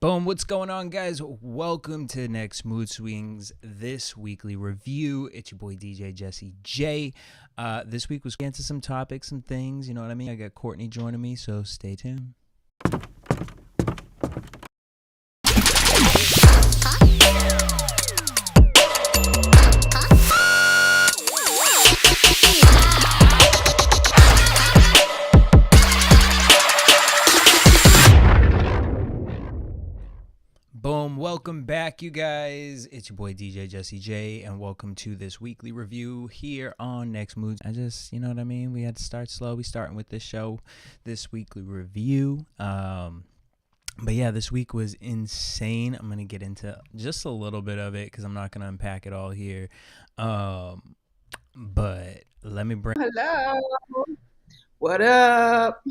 Boom, what's going on, guys? Welcome to Next Mood Swings, this weekly review. It's your boy DJ Jesse J. This week was getting to some topics, some things, you know what I mean? I got Courtney joining me, so stay tuned. Boom, welcome back, you guys. It's your boy DJ Jesse J, and welcome to this weekly review here on Next Mood. I just, you know what I mean? We had to start slow. We starting with this show, this weekly review. But yeah, this week was insane. I'm gonna get into just a little bit of it because I'm not gonna unpack it all here. But let me bring. Hello. What up?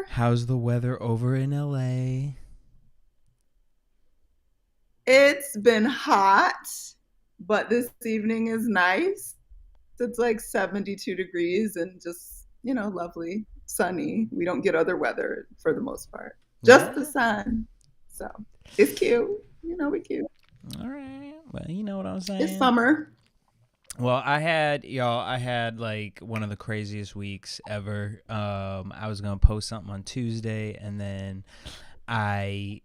How's the weather over in LA? It's been hot, but this evening is nice. It's like 72 degrees and just, lovely, sunny. We don't get other weather for the most part. Just the sun. So it's cute. We cute. All right. Well, you know what I'm saying. It's summer. Well, I had like one of the craziest weeks ever. I was going to post something on Tuesday, and then I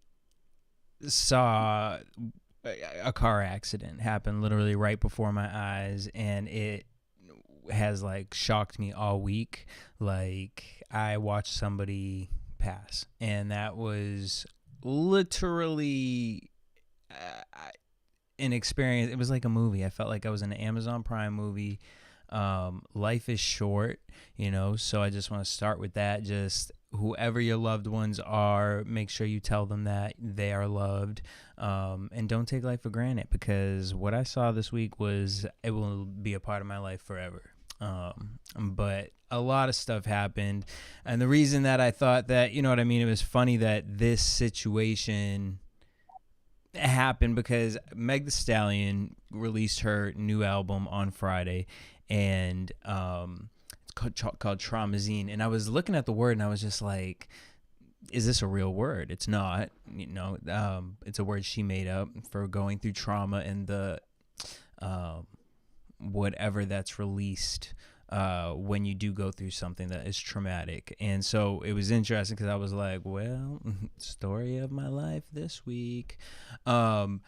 saw a car accident happen literally right before my eyes, and it has like shocked me all week. Like, I watched somebody pass, and that was literally an experience. It was like a movie. I felt like I was in an Amazon Prime movie. Life is short, so I just want to start with that. Just whoever your loved ones are, make sure you tell them that they are loved, and don't take life for granted, because what I saw this week it will be a part of my life forever. But a lot of stuff happened, and the reason that I thought that, it was funny that this situation happened because Meg Thee Stallion released her new album on Friday, and it's called Traumazine. And I was looking at the word, and I was just like, is this a real word? It's not. It's a word she made up for going through trauma and the whatever that's released when you do go through something that is traumatic. And so it was interesting because I was like, well, story of my life this week. But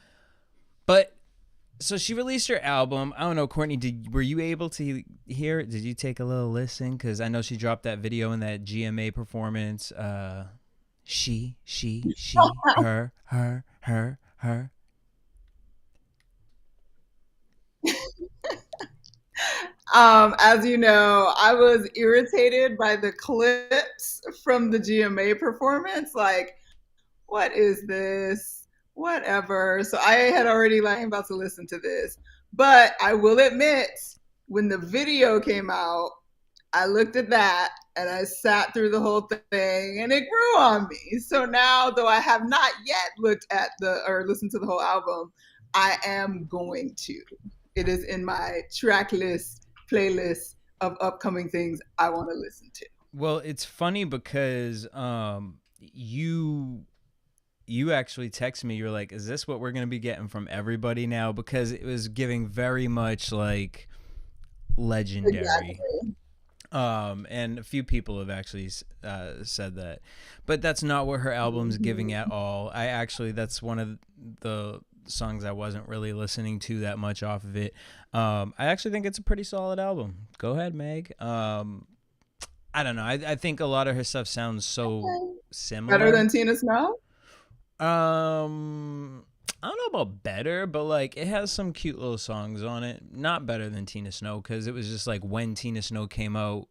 so she released her album. I don't know, Courtney, were you able to hear it? Did you take a little listen? Because I know she dropped that video in that GMA performance. She, her. As you know, I was irritated by the clips from the GMA performance. Like, what is this? Whatever. So I had already I'm about to listen to this. But I will admit, when the video came out, I looked at that and I sat through the whole thing, and it grew on me. So now, though I have not yet looked at listened to the whole album, I am going to. It is in my track list, playlist of upcoming things I want to listen to. Well, it's funny because you actually texted me. You're like, is this what we're going to be getting from everybody now? Because it was giving very much like legendary. Exactly. And a few people have actually said that. But that's not what her album's giving at all. That's one of the songs I wasn't really listening to that much off of it. I actually think it's a pretty solid album. Go ahead, Meg. I don't know. I think a lot of her stuff sounds so similar. Better than Tina Snow? I don't know about better, but like it has some cute little songs on it. Not better than Tina Snow, because it was just like when Tina Snow came out,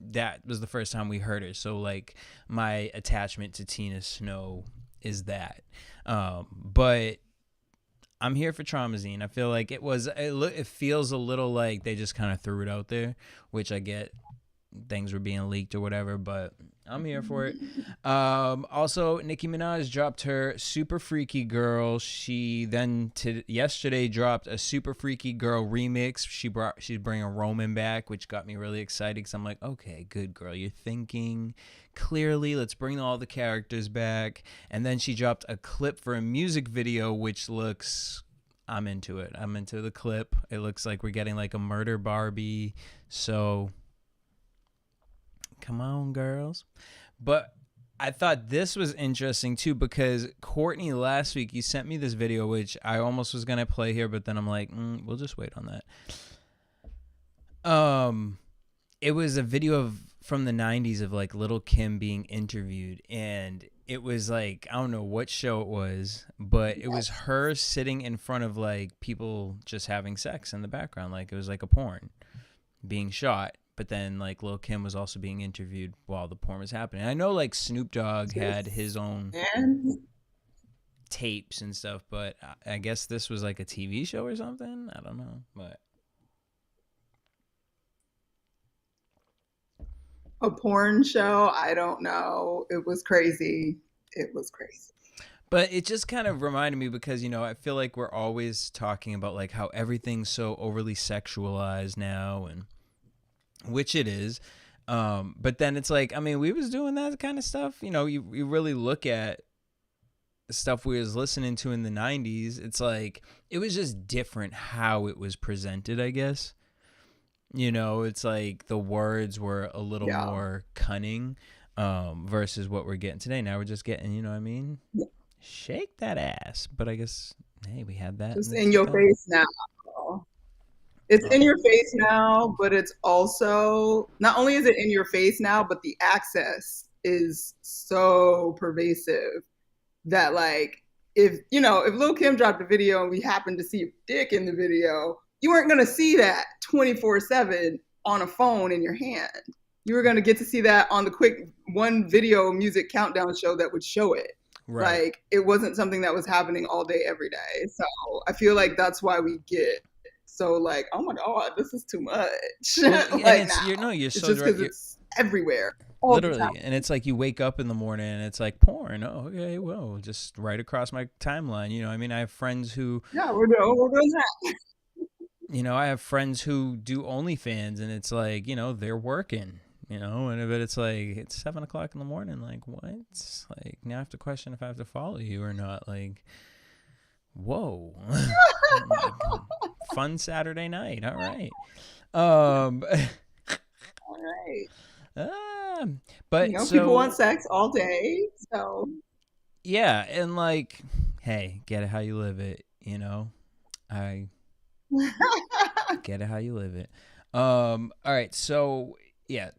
that was the first time we heard her. So like my attachment to Tina Snow is that. But I'm here for Traumazine. I feel like it feels a little like they just kind of threw it out there, which I get, things were being leaked or whatever, but I'm here for it. Also, Nicki Minaj dropped her Super Freaky Girl. She then yesterday dropped a Super Freaky Girl remix. She's bringing Roman back, which got me really excited because I'm like, okay, good girl, you're thinking clearly. Let's bring all the characters back. And then she dropped a clip for a music video, which looks. I'm into it. I'm into the clip. It looks like we're getting like a murder Barbie. So come on, girls. But I thought this was interesting too because Courtney last week you sent me this video which I almost was gonna play here, but then I'm like, we'll just wait on that. It was a video from the '90s of like Little Kim being interviewed, and it was like I don't know what show it was, but it was her sitting in front of like people just having sex in the background, like it was like a porn being shot. But then like Lil Kim was also being interviewed while the porn was happening. I know like Snoop Dogg had his own tapes and stuff, but I guess this was like a TV show or something. I don't know, but a porn show. I don't know. It was crazy. It was crazy. But it just kind of reminded me because, you know, I feel like we're always talking about like how everything's so overly sexualized now, and which it is. But then it's like, I mean, we was doing that kind of stuff. You know, you really look at the stuff we was listening to in the 90s. It's like, it was just different how it was presented, I guess. You know, it's like the words were a little more cunning versus what we're getting today. Now we're just getting, you know what I mean? Yeah. Shake that ass. But I guess, hey, we had that. It's in your face now. It's in your face now, but it's also, not only is it in your face now, but the access is so pervasive that like, if Lil Kim dropped a video and we happened to see a dick in the video, you weren't going to see that 24/7 on a phone in your hand. You were going to get to see that on the quick one video music countdown show that would show it. Right. Like, it wasn't something that was happening all day, every day. So I feel like that's why we get so like, oh my God, this is too much. Well, like, you're it's so just because it's everywhere. Literally. And it's like you wake up in the morning and it's like porn. Oh, okay, well, just right across my timeline. You know, I mean, I have friends who. Yeah, we're doing that. You know, I have friends who do OnlyFans, and it's like, you know, they're working, you know, but it's like, it's 7:00 in the morning. Like, what? Like, now I have to question if I have to follow you or not. Like, whoa. Like, fun Saturday night. All right. All right. But people want sex all day. So, yeah. And like, hey, get it how you live it, you know? Get it how you live it. All right, so yeah,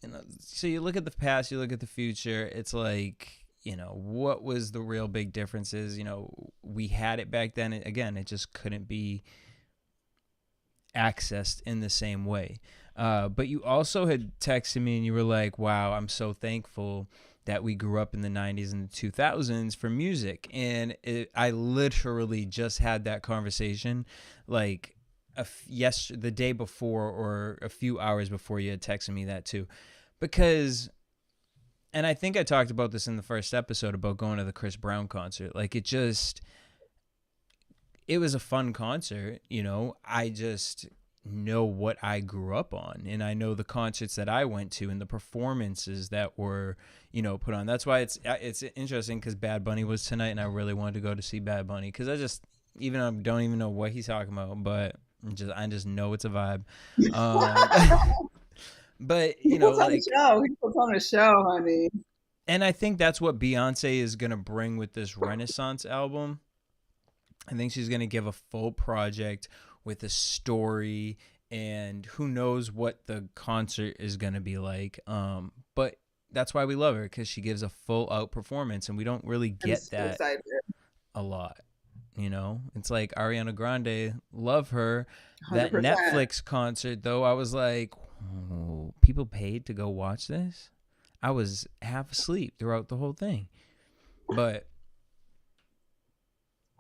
you know, so you look at the past, you look at the future. It's like, you know, what was the real big differences? You know, we had it back then. Again, it just couldn't be accessed in the same way. But you also had texted me and you were like, "Wow, I'm so thankful that we grew up in the 90s and the 2000s for music." And I literally just had that conversation like the day before or a few hours before you had texted me that too. Because, and I think I talked about this in the first episode about going to the Chris Brown concert. Like, it was a fun concert, you know. I just know what I grew up on, and I know the concerts that I went to and the performances that were, you know, put on. That's why it's interesting, because Bad Bunny was tonight, and I really wanted to go to see Bad Bunny because I don't even know what he's talking about, but I just know it's a vibe. But you know, like, he puts on a show, honey. And I think that's what Beyonce is gonna bring with this Renaissance album. I think she's gonna give a full project with a story, and who knows what the concert is gonna be like. But that's why we love her, because she gives a full out performance, and we don't really get that a lot. You know, it's like Ariana Grande, love her. 100%. That Netflix concert, though, I was like, oh, people paid to go watch this? I was half asleep throughout the whole thing. But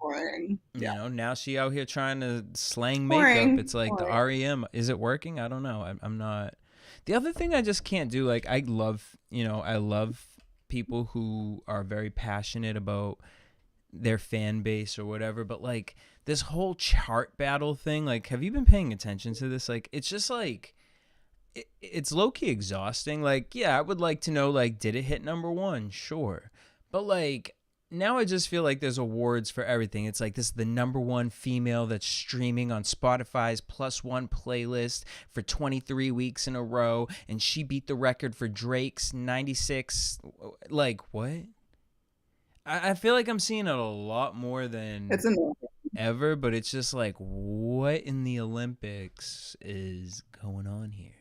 boring. You know, now she out here trying to slang makeup. It's like the REM. Is it working? I don't know. I'm not. The other thing I just can't do, like, I love people who are very passionate about their fan base or whatever, but like this whole chart battle thing, like, have you been paying attention to this? Like, it's just like, it's low-key exhausting. Like, yeah, I would like to know, like, did it hit number one? Sure. But like, now I just feel like there's awards for everything. It's like, this is the number one female that's streaming on Spotify's plus one playlist for 23 weeks in a row, and she beat the record for Drake's 96. Like, what? I feel like I'm seeing it a lot more than It's annoying. ever, but it's just like, what in the Olympics is going on here?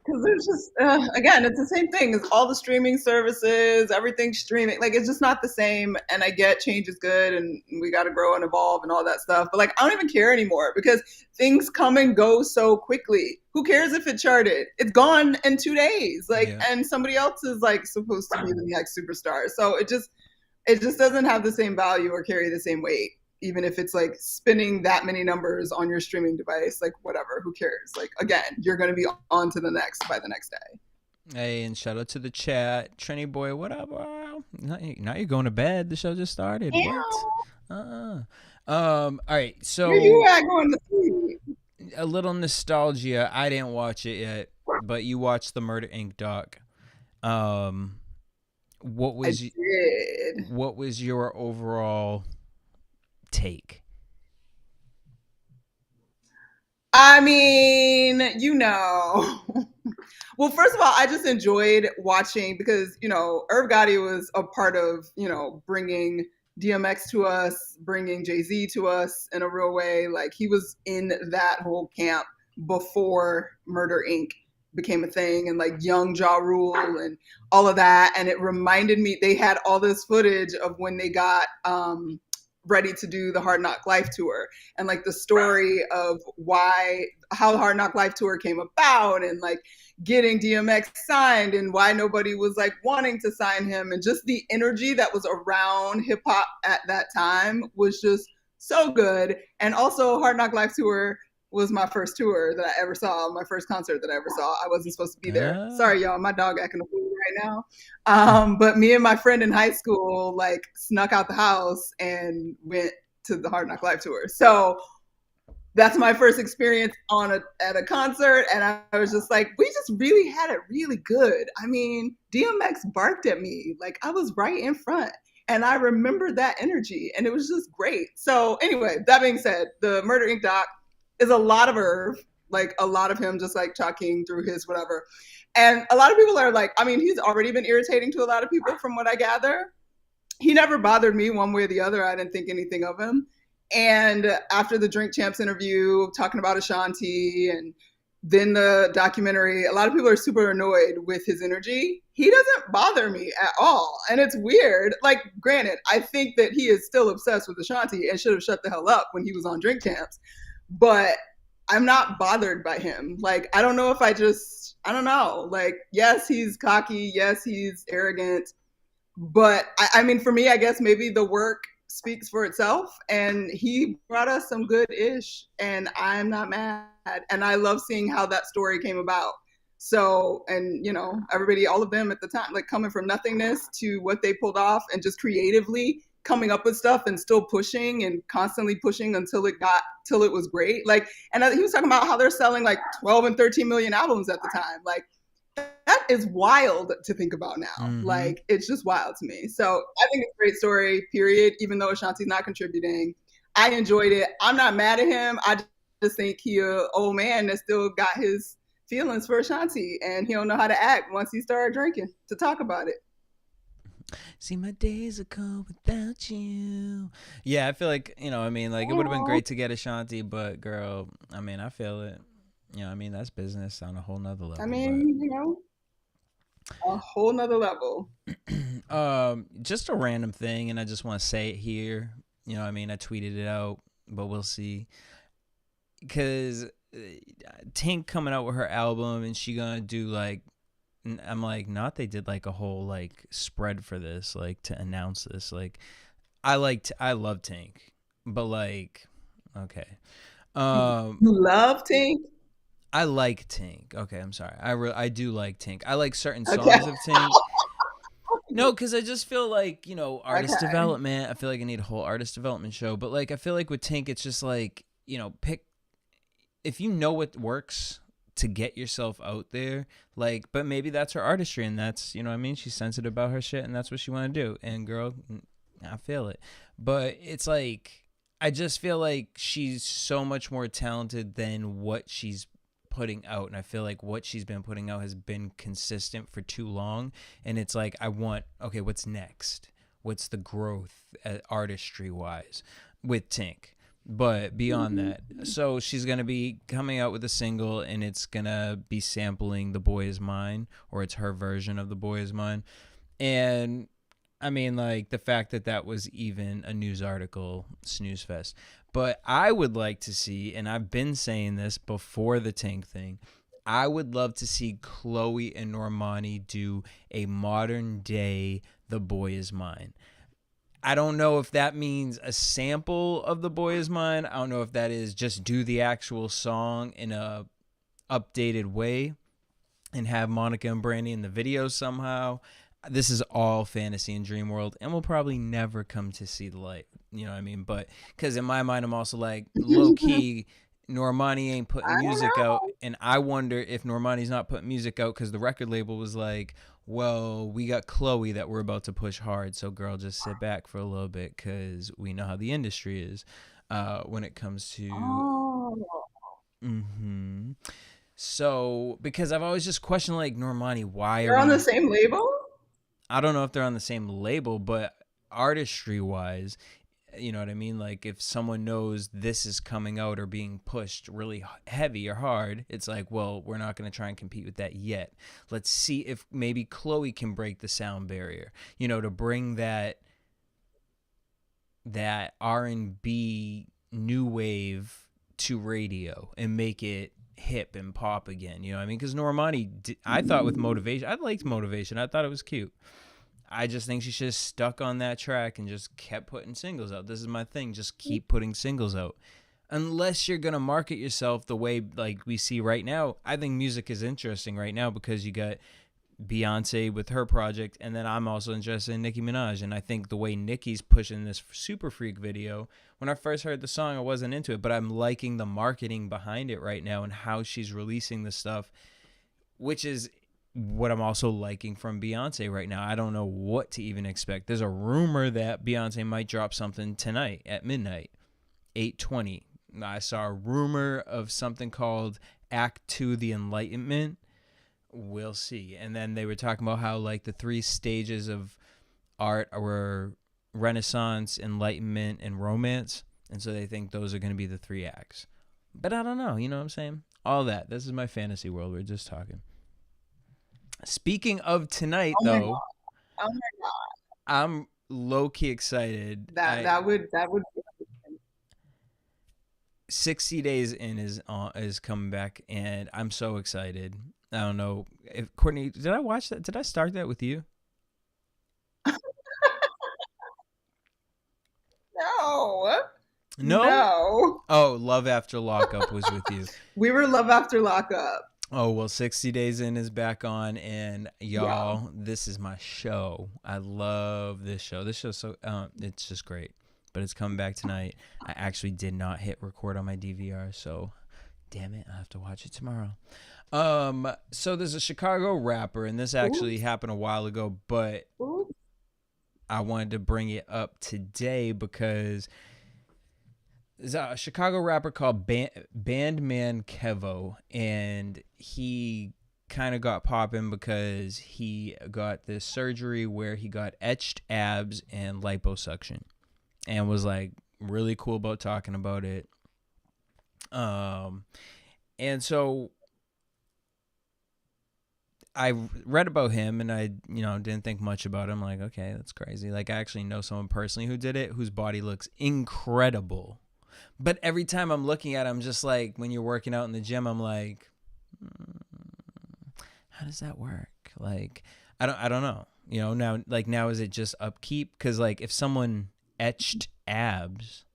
Because there's just again, it's the same thing. It's all the streaming services, everything's streaming. Like, it's just not the same. And I get change is good, and we got to grow and evolve and all that stuff. But like, I don't even care anymore because things come and go so quickly. Who cares if it charted? It's gone in 2 days. Like, Yeah. and somebody else is like supposed to be the next superstar. So it just doesn't have the same value or carry the same weight, even if it's like spinning that many numbers on your streaming device. Like, whatever, who cares? Like, again, you're going to be on to the next by the next day. Hey, and shout out to the chat. Trini boy, what up? Wow. Now you're going to bed. The show just started. What? All right. Where you So at going to sleep? a little nostalgia. I didn't watch it yet, but you watched the Murder Inc. doc. Um, what I was did. what was your overall take? I mean, well, first of all, I just enjoyed watching because, Irv Gotti was a part of, bringing DMX to us, bringing Jay-Z to us in a real way. Like, he was in that whole camp before Murder Inc. became a thing, and like young Ja Rule and all of that. And it reminded me, they had all this footage of when they got ready to do the Hard Knock Life tour, and like the story of how the Hard Knock Life tour came about, and like getting DMX signed and why nobody was like wanting to sign him, and just the energy that was around hip hop at that time was just so good. And also, Hard Knock Life tour was my first tour that I ever saw, my first concert that I ever saw. I wasn't supposed to be there. Sorry, y'all, my dog acting a fool right now. But me and my friend in high school like snuck out the house and went to the Hard Knock Live tour. So that's my first experience at a concert, and I was just like, we just really had it really good. I mean, DMX barked at me like I was right in front, and I remember that energy, and it was just great. So anyway, that being said, the Murder Inc. doc is a lot of Irv, like a lot of him just like talking through his whatever. And a lot of people are like, I mean, he's already been irritating to a lot of people from what I gather. He never bothered me one way or the other. I didn't think anything of him. And after the Drink Champs interview, talking about Ashanti and then the documentary, a lot of people are super annoyed with his energy. He doesn't bother me at all. And it's weird. Like, granted, I think that he is still obsessed with Ashanti and should have shut the hell up when he was on Drink Champs. But I'm not bothered by him. Like, I don't know if I don't know. Like, yes, he's cocky. Yes, he's arrogant. But I mean, for me, I guess maybe the work speaks for itself, and he brought us some good ish, and I'm not mad. And I love seeing how that story came about. So, and everybody, all of them at the time, like coming from nothingness to what they pulled off, and just creatively coming up with stuff and still pushing and constantly pushing until it was great. Like, and he was talking about how they're selling like 12 and 13 million albums at the time. Like, that is wild to think about now. Mm-hmm. Like, it's just wild to me. So I think it's a great story, period. Even though Ashanti's not contributing, I enjoyed it. I'm not mad at him. I just think he an old man that still got his feelings for Ashanti, and he don't know how to act once he started drinking to talk about it. See, my days are cold without you. Yeah, I feel like, I mean, like, it would have been great to get Ashanti, but girl, I mean, I feel it. I mean, that's business on a whole nother level. I mean, a whole nother level. Just a random thing, and I just want to say it here. I mean, I tweeted it out, but we'll see. Because Tink coming out with her album, and she gonna do like, I'm like, not they did like a whole like spread for this, like to announce this. Like, I love Tink, but like, okay. You love Tink? I like Tink. Okay, I'm sorry. I do like Tink. I like certain Okay. songs of Tink. No, because I just feel like, artist Okay. development. I feel like I need a whole artist development show. But like, I feel like with Tink, it's just like, pick if you know what works to get yourself out there, like, but maybe that's her artistry, and that's, what I mean, she's sensitive about her shit, and that's what she want to do. And girl, I feel it. But it's like, I just feel like she's so much more talented than what she's putting out, and I feel like what she's been putting out has been consistent for too long. And it's like, I want, okay, what's next? What's the growth artistry wise with Tink? But beyond that, so she's going to be coming out with a single, and it's going to be sampling The Boy Is Mine, or it's her version of The Boy Is Mine. And I mean, like, the fact that that was even a news article, snooze fest. But I would like to see, and I've been saying this before the Tink thing, I would love to see Chloe and Normani do a modern day The Boy Is Mine. I don't know if that means a sample of The Boy Is Mine. I don't know if that is just do the actual song in a updated way and have Monica and Brandy in the video somehow. This is all fantasy and dream world, and will probably never come to see the light. You know what I mean? But because in my mind, I'm also like, low key, Normani ain't I putting don't music out, know. and I wonder if Normani's not putting music out because the record label was like, well, we got Chloe that we're about to push hard, so girl, just sit back for a little bit because we know how the industry is when it comes to. Oh, Mm-hmm. So because I've always just questioned, like, Normani, why are they're on the we? same label? I don't know if they're on the same label, but artistry wise, you know what I mean? Like, if someone knows this is coming out or being pushed really heavy or hard, it's like, well, we're not going to try and compete with that yet. Let's see if maybe Chloe can break the sound barrier, to bring that R&B new wave to radio and make it hip and pop again. You know what I mean? Because Normani, I thought with Motivation, I liked Motivation. I thought it was cute. I just think she should have stuck on that track and just kept putting singles out. This is my thing. Just keep putting singles out. Unless you're going to market yourself the way like we see right now. I think music is interesting right now because you got Beyonce with her project, and then I'm also interested in Nicki Minaj. And I think the way Nicki's pushing this Super Freak video, when I first heard the song, I wasn't into it, but I'm liking the marketing behind it right now and how she's releasing the stuff, which is what I'm also liking from Beyonce right now. I don't know what to even expect. There's a rumor that Beyonce might drop something tonight at midnight, 8:20. I saw a rumor of something called Act 2 The Enlightenment. We'll see. And then they were talking about how like the three stages of art were Renaissance, Enlightenment, and Romance. And so they think those are going to be the three acts. But I don't know. You know what I'm saying? All that. This is my fantasy world. We're just talking. Speaking of tonight, Oh my though, god. Oh my god. I'm low key excited. That would 60 Days In is coming back, and I'm so excited. I don't know if Courtney, did I watch that? Did I start that with you? no. No. No. Oh, Love After Lockup was with you. We were Love After Lockup. Oh, well, 60 Days In is back on, and Yeah. y'all, this is my show. I love this show. This show's so, it's just great. But it's coming back tonight. I actually did not hit record on my DVR, so damn it, I have to watch it tomorrow. So there's a Chicago rapper, and this actually Oops. happened a while ago, but Oops. I wanted to bring it up today because there's a Chicago rapper called Bandman Kevo, and he kind of got popping because he got this surgery where he got etched abs and liposuction, and was like really cool about talking about it. And so I read about him, and I, didn't think much about him. Like, okay, that's crazy. Like, I actually know someone personally who did it, whose body looks incredible. But every time I'm looking at him, just like when you're working out in the gym, I'm like, how does that work? Like, I don't know. Now is it just upkeep? Because like if someone etched abs,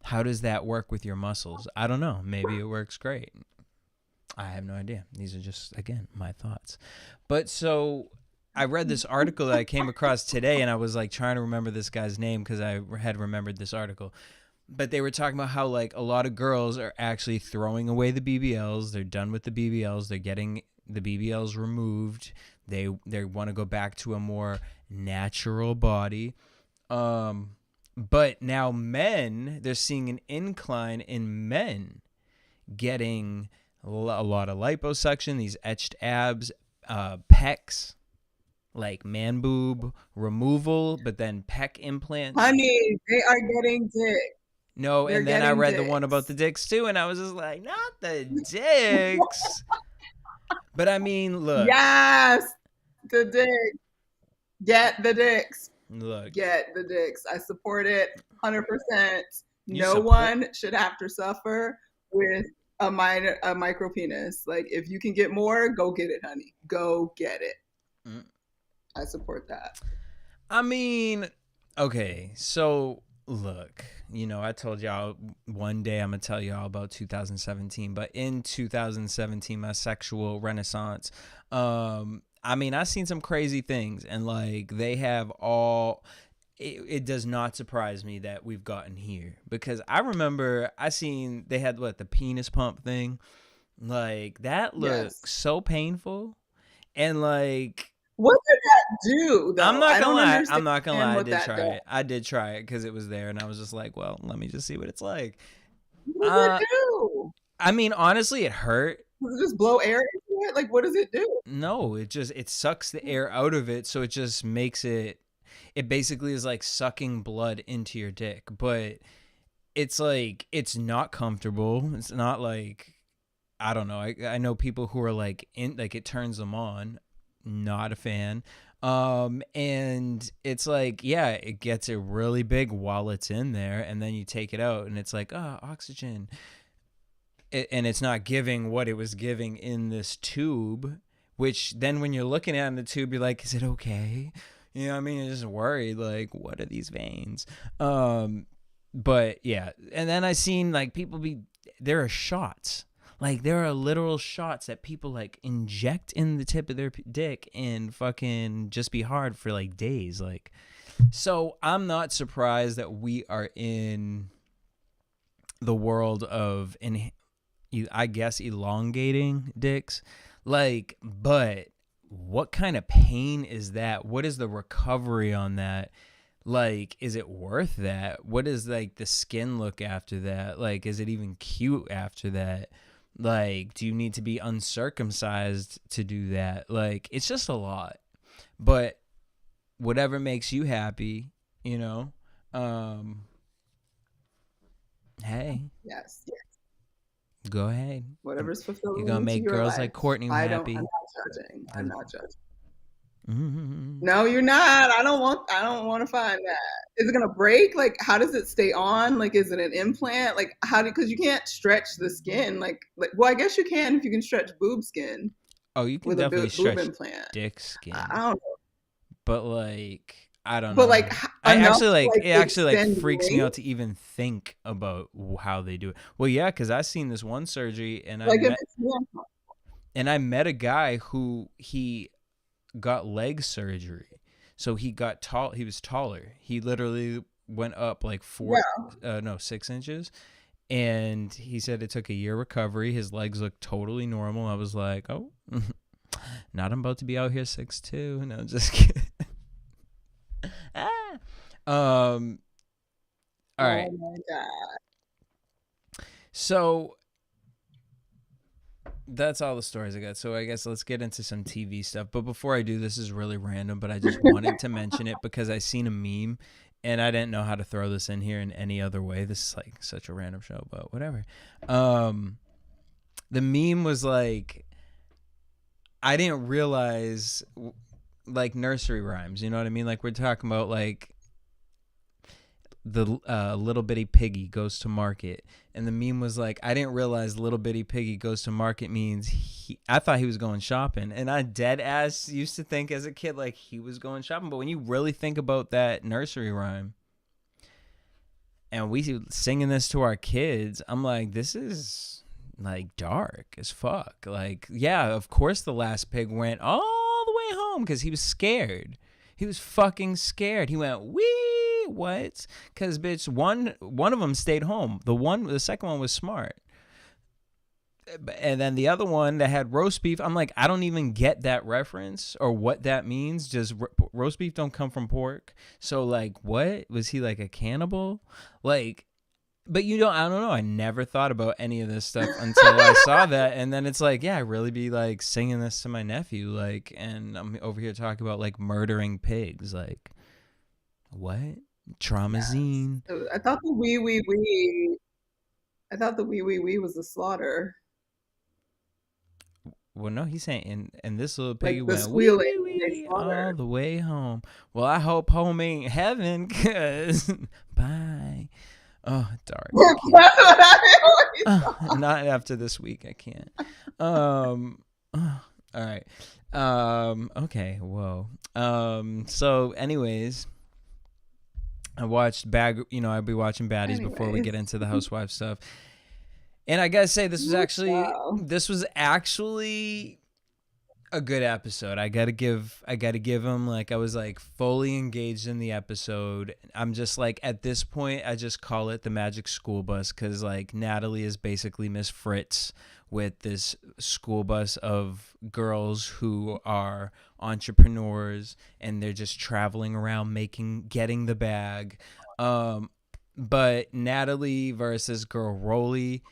how does that work with your muscles? I don't know. Maybe it works great. I have no idea. These are just, again, my thoughts. But so I read this article that I came across today, and I was like trying to remember this guy's name because I had remembered this article. But they were talking about how like a lot of girls are actually throwing away the BBLs. They're done with the BBLs. They're getting the BBLs removed. They want to go back to a more natural body. But now men, they're seeing an incline in men getting a lot of liposuction, these etched abs, pecs, like man boob removal, but then pec implants. Honey, they are getting dick. No, They're and then I read dicks. the one about the dicks too, and I was just like, not the dicks. But I mean, look. Yes, the dick. Get the dicks. Look. Get the dicks. I support it 100%. No one should have to suffer with a micro penis. Like, if you can get more, go get it, honey. Go get it. I support that. I mean, okay, so look, I told y'all one day I'm going to tell y'all about 2017, but in 2017, my sexual renaissance, I mean, I've seen some crazy things, and like they have all, it does not surprise me that we've gotten here, because I remember they had the penis pump thing, like that looked so painful, and like, what did that do, though? I'm not gonna lie. I did try it because it was there, and I was just like, well, let me just see what it's like. What does it do? I mean, honestly, it hurt. Does it just blow air into it? Like, what does it do? No, it sucks the air out of it, so it just makes it basically is like sucking blood into your dick, but it's like, it's not comfortable. It's not like, I don't know. I know people who are like it turns them on. Not a fan. And it's like, yeah, it gets it really big while it's in there, and then you take it out and it's like, oxygen. And it's not giving what it was giving in this tube, which then when you're looking at it in the tube, you're like, is it okay? You know what I mean? You're just worried, like, what are these veins? But yeah, and then I seen like there are shots. Like, there are literal shots that people, like, inject in the tip of their dick and fucking just be hard for, like, days. Like, so I'm not surprised that we are in the world of, I guess, elongating dicks. Like, but what kind of pain is that? What is the recovery on that? Like, is it worth that? What is, like, the skin look after that? Like, is it even cute after that? Like, do you need to be uncircumcised to do that? Like, it's just a lot. But whatever makes you happy, hey. Yes. Go ahead. Whatever's fulfilling. You're gonna make girls like Courtney happy. I'm not judging. Mm-hmm. No, you're not. I don't want to find that. Is it gonna break? Like, how does it stay on? Like, is it an implant? Like, because you can't stretch the skin. Like, well, I guess you can if you can stretch boob skin. Oh, you can definitely stretch dick skin. I don't know. But like, I don't know. But like, it actually freaks me out to even think about how they do it. Well, yeah, because I seen this one surgery, and I met a guy who he got leg surgery, so he got tall. He was taller. He literally went up like 6 inches, and he said it took a year recovery. His legs looked totally normal. I was like, oh, not I'm about to be out here 6'2". No, just kidding. All right. Oh my God. So that's all the stories I got. So I guess let's get into some TV stuff. But before I do, this is really random, but I just wanted to mention it because I seen a meme and I didn't know how to throw this in here in any other way. This is like such a random show, but whatever. The meme was like, I didn't realize, like, nursery rhymes, you know what I mean? Like, we're talking about like the little bitty piggy goes to market, and the meme was like, I didn't realize little bitty piggy goes to market means I thought he was going shopping, and I dead ass used to think as a kid like he was going shopping. But when you really think about that nursery rhyme, and we singing this to our kids, I'm like, this is like dark as fuck. Like, yeah, of course the last pig went all the way home because he was scared. He was fucking scared. He went, wee, what? Because bitch, one of them stayed home. The second one was smart. And then the other one that had roast beef, I'm like, I don't even get that reference or what that means. Just roast beef don't come from pork. So like, what was he, like a cannibal? Like, but I don't know. I never thought about any of this stuff until I saw that. And then it's like, yeah, I really be like singing this to my nephew. Like, and I'm over here talking about like murdering pigs. Like, what? Traumazine. Yes. I thought the wee wee wee. I thought the wee wee wee was the slaughter. Well, no, he's saying, and this little piggy Like the went wee wee squealing they wee all slaughter. the way home. Well, I hope home ain't heaven, cause bye. Oh, dark. I That's can't. what I always Not after this week. I can't. All right. Okay. Whoa. So, anyways, I watched I'd be watching Baddies before we anyways. get into the housewife stuff. And I gotta say, Wow. this was actually a good episode. I gotta give him, like, I was like fully engaged in the episode. I'm just like, at this point, I just call it the Magic School Bus, because like Natalie is basically Miss Fritz with this school bus of girls who are entrepreneurs and they're just traveling around getting the bag. But Natalie versus girl Rolly.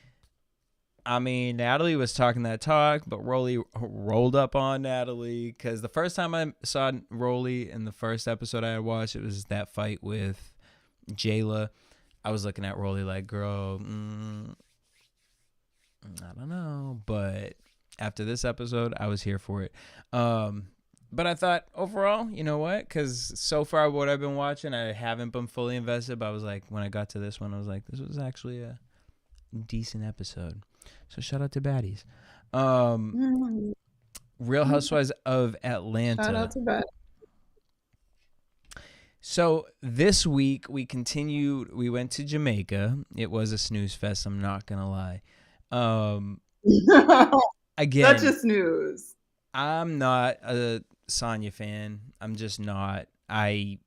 I mean, Natalie was talking that talk, but Rolly rolled up on Natalie, because the first time I saw Rolly in the first episode I had watched, it was that fight with Jayla. I was looking at Rolly like, girl, I don't know. But after this episode, I was here for it. But I thought overall, you know what? Because so far what I've been watching, I haven't been fully invested. But I was like, when I got to this one, I was like, this was actually a decent episode. So shout out to Baddies. Real Housewives of Atlanta. Shout out to Beth. So this week we continued. We went to Jamaica. It was a snooze fest, I'm not gonna lie. Again, Such a snooze. I'm not a Sonya fan. I'm just not. I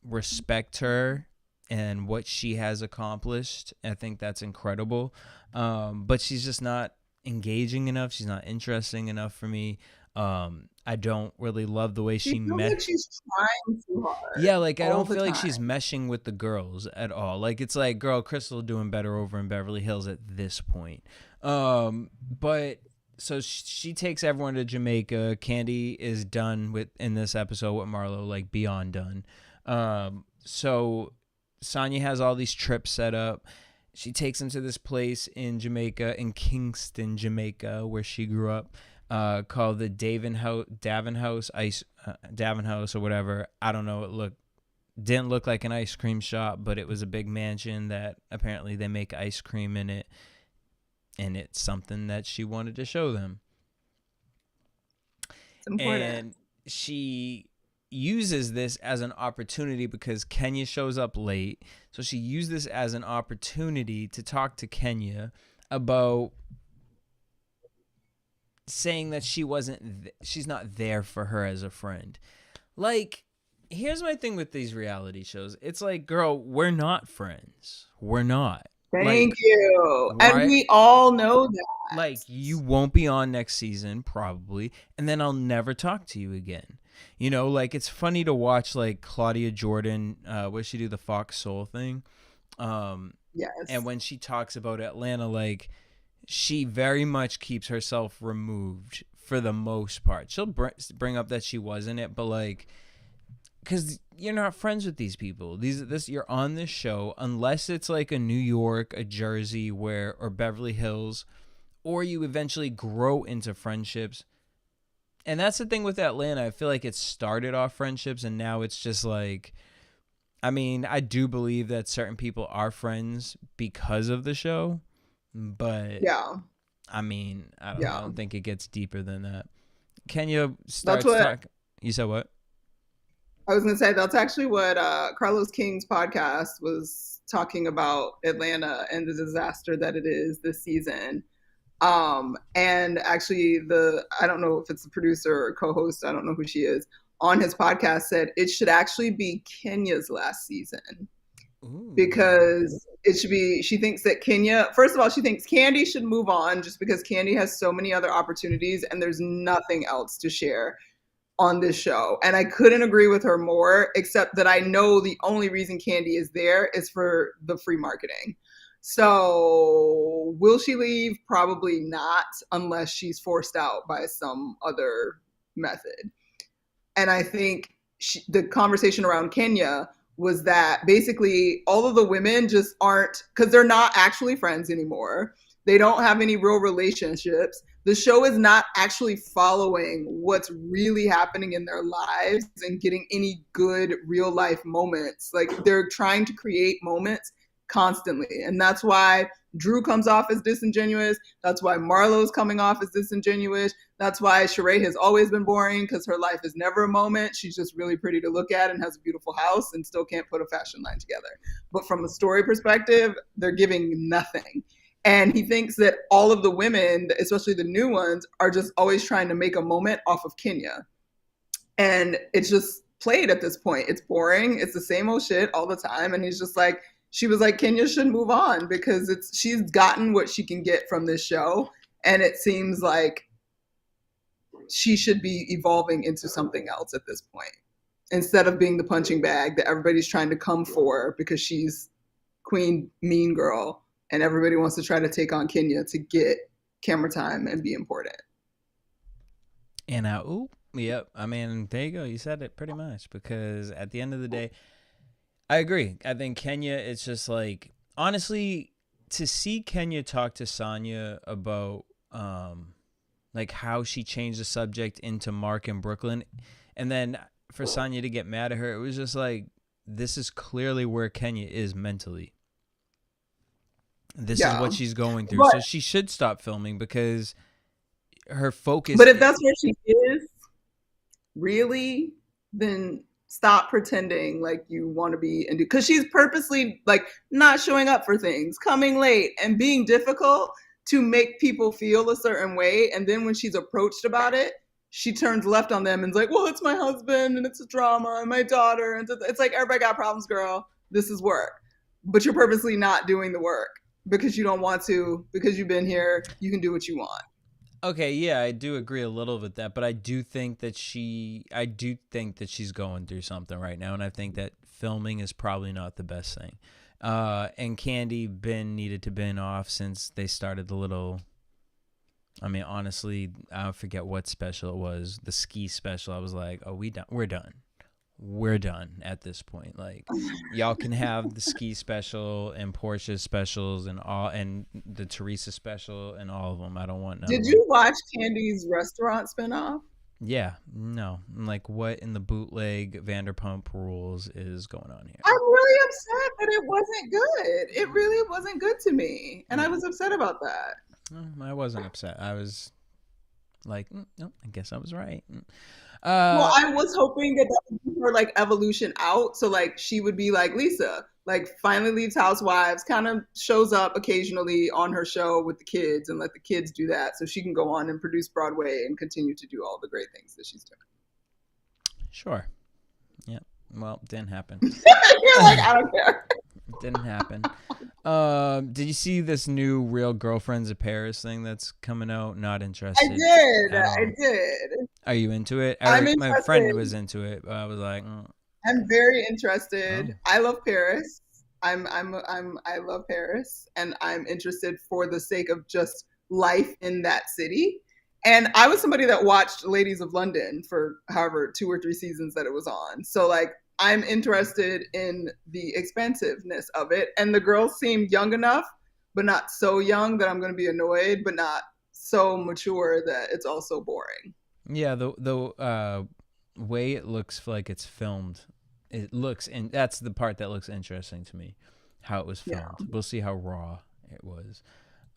respect her and what she has accomplished. I think that's incredible. But she's just not engaging enough. She's not interesting enough for me. I don't really love the way she like she's trying too hard. Yeah, like I don't feel like time. she's meshing with the girls at all. Like it's like, girl, Crystal doing better over in Beverly Hills at this point. But so she takes everyone to Jamaica. Candy is done with in this episode with Marlo, like beyond done. So Sonya has all these trips set up. She takes him to this place in Jamaica, in Kingston, Jamaica, where she grew up, called the Davin House or whatever. I don't know. It didn't look like an ice cream shop, but it was a big mansion that apparently they make ice cream in it, and it's something that she wanted to show them. It's important. And she uses this as an opportunity because Kenya shows up late. So she used this as an opportunity to talk to Kenya about saying that she's not there for her as a friend. Like, here's my thing with these reality shows. It's like, girl, we're not friends. We're not. Thank you. Right? And we all know that. Like, you won't be on next season, probably, and then I'll never talk to you again. You know, like, it's funny to watch, like, Claudia Jordan, what she do, the Fox Soul thing. Yes. And when she talks about Atlanta, like, she very much keeps herself removed for the most part. She'll bring up that she was in it, but, like, because you're not friends with these people. You're on this show, unless it's like a New York, a Jersey, or Beverly Hills, or you eventually grow into friendships. And that's the thing with Atlanta. I feel like it started off friendships, and now it's just like, I mean, I do believe that certain people are friends because of the show, but yeah, I mean, I don't think it gets deeper than that. Kenya starts talking. You said what? I was going to say that's actually what Carlos King's podcast was talking about Atlanta and the disaster that it is this season. And actually, I don't know if it's the producer or co-host, I don't know who she is, on his podcast said it should actually be Kenya's last season Ooh. because it should be. She thinks that Kenya, first of all, she thinks Candy should move on just because Candy has so many other opportunities and there's nothing else to share on this show. And I couldn't agree with her more, except that I know the only reason Candy is there is for the free marketing. So will she leave? Probably not, unless she's forced out by some other method. And I think the conversation around Kenya was that basically all of the women just aren't, because they're not actually friends anymore. They don't have any real relationships. The show is not actually following what's really happening in their lives and getting any good real life moments. Like they're trying to create moments constantly. And that's why Drew comes off as disingenuous. That's why Marlo's coming off as disingenuous. That's why Sheree has always been boring because her life is never a moment. She's just really pretty to look at and has a beautiful house and still can't put a fashion line together. But from a story perspective, they're giving nothing. And he thinks that all of the women, especially the new ones, are just always trying to make a moment off of Kenya. And it's just played at this point. It's boring. It's the same old shit all the time. And he's just like, she was like, Kenya should move on because she's gotten what she can get from this show. And it seems like she should be evolving into something else at this point instead of being the punching bag that everybody's trying to come for because she's queen mean girl and everybody wants to try to take on Kenya to get camera time and be important. And yep. I mean, there you go. You said it pretty much because at the end of the day, I agree. I think Kenya, it's just like, honestly, to see Kenya talk to Sonya about like how she changed the subject into Mark and Brooklyn, and then for Sonya to get mad at her, it was just like, this is clearly where Kenya is mentally. This is what she's going through. So she should stop filming because her focus. But if that's where she is, really, then stop pretending like you want to be and do, because she's purposely like not showing up for things, coming late and being difficult to make people feel a certain way. And then when she's approached about it, she turns left on them and is like, well, it's my husband and it's a drama and my daughter. And it's like, everybody got problems, girl. This is work. But you're purposely not doing the work because you don't want to, because you've been here, you can do what you want. Okay, yeah, I do agree a little with that, but I do think that she's going through something right now, and I think that filming is probably not the best thing. And Candy needed to been off since they started the little. I mean, honestly, I forget what special it was. The ski special. I was like, oh, we're done. We're done at this point. Like, y'all can have the ski special and Portia's specials and the Teresa special and all of them. I don't want none. Did you watch Candy's restaurant spinoff? Yeah, no. Like, what in the bootleg Vanderpump Rules is going on here? I'm really upset that it wasn't good. It really wasn't good to me, and I was upset about that. I wasn't upset. I was like, no, I guess I was right. Well, I was hoping that would be her like evolution out. So like she would be like Lisa, like finally leaves Housewives, kind of shows up occasionally on her show with the kids and let the kids do that so she can go on and produce Broadway and continue to do all the great things that she's doing. Sure. Yeah. Well, didn't happen. You're like, I don't care. Didn't happen. Did you see this new Real Girlfriends of Paris thing that's coming out? Not interested. I did. Are you into it? I'm interested. My friend was into it. I was like, I'm very interested. I love Paris. I love Paris, and I'm interested for the sake of just life in that city. And I was somebody that watched Ladies of London for however 2 or 3 seasons that it was on. So like I'm interested in the expansiveness of it. And the girls seem young enough, but not so young that I'm going to be annoyed, but not so mature that it's also boring. Yeah, the way it looks like it's filmed, and that's the part that looks interesting to me, how it was filmed. Yeah. We'll see how raw it was.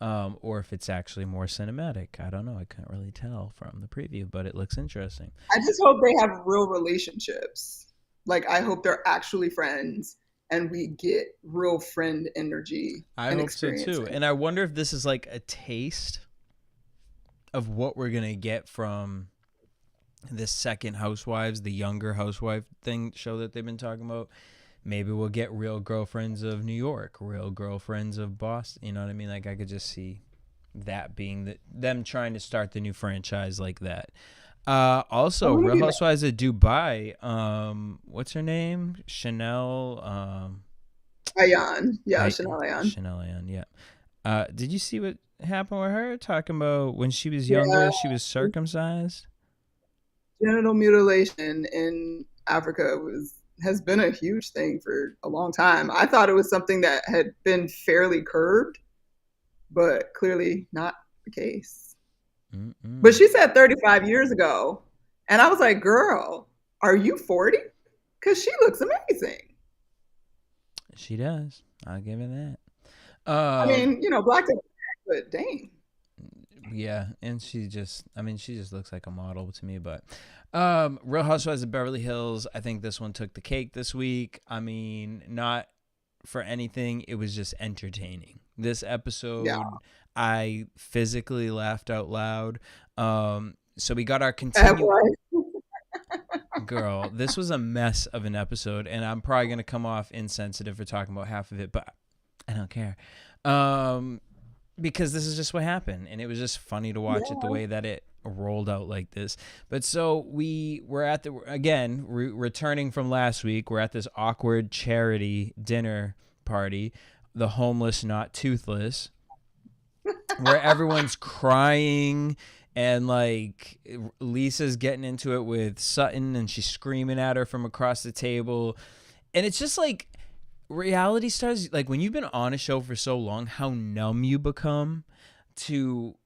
Or if it's actually more cinematic. I don't know. I can't really tell from the preview, but it looks interesting. I just hope they have real relationships. Like, I hope they're actually friends and we get real friend energy. I hope so too. And I wonder if this is like a taste of what we're gonna get from this second Housewives, the younger housewife thing show that they've been talking about. Maybe we'll get Real Girlfriends of New York, Real Girlfriends of Boston. You know what I mean? Like I could just see that being them trying to start the new franchise like that. Also, Real Housewives of Dubai. What's her name? Chanel. Ayan. Yeah, Chanel Ayan. Chanel Ayan, yeah. Did you see what happened with her? Talking about when she was younger, she was circumcised. Genital mutilation in Africa has been a huge thing for a long time. I thought it was something that had been fairly curbed, but clearly not the case. Mm-mm. But she said 35 years ago, and I was like, girl, are you 40? Because she looks amazing. She does. I'll give her that. I mean, black to black, but dang. Yeah, and she just looks like a model to me. But Real Housewives of Beverly Hills, I think this one took the cake this week. I mean, not for anything. It was just entertaining. This episode, yeah. I physically laughed out loud. So we got our Girl, this was a mess of an episode, and I'm probably going to come off insensitive for talking about half of it, but I don't care. Because this is just what happened, and it was just funny to watch it the way that it rolled out like this. But so we're at returning from last week, we're at this awkward charity dinner party, the homeless not toothless, where everyone's crying, and like Lisa's getting into it with Sutton, and she's screaming at her from across the table. And it's just like reality stars, like when you've been on a show for so long, how numb you become to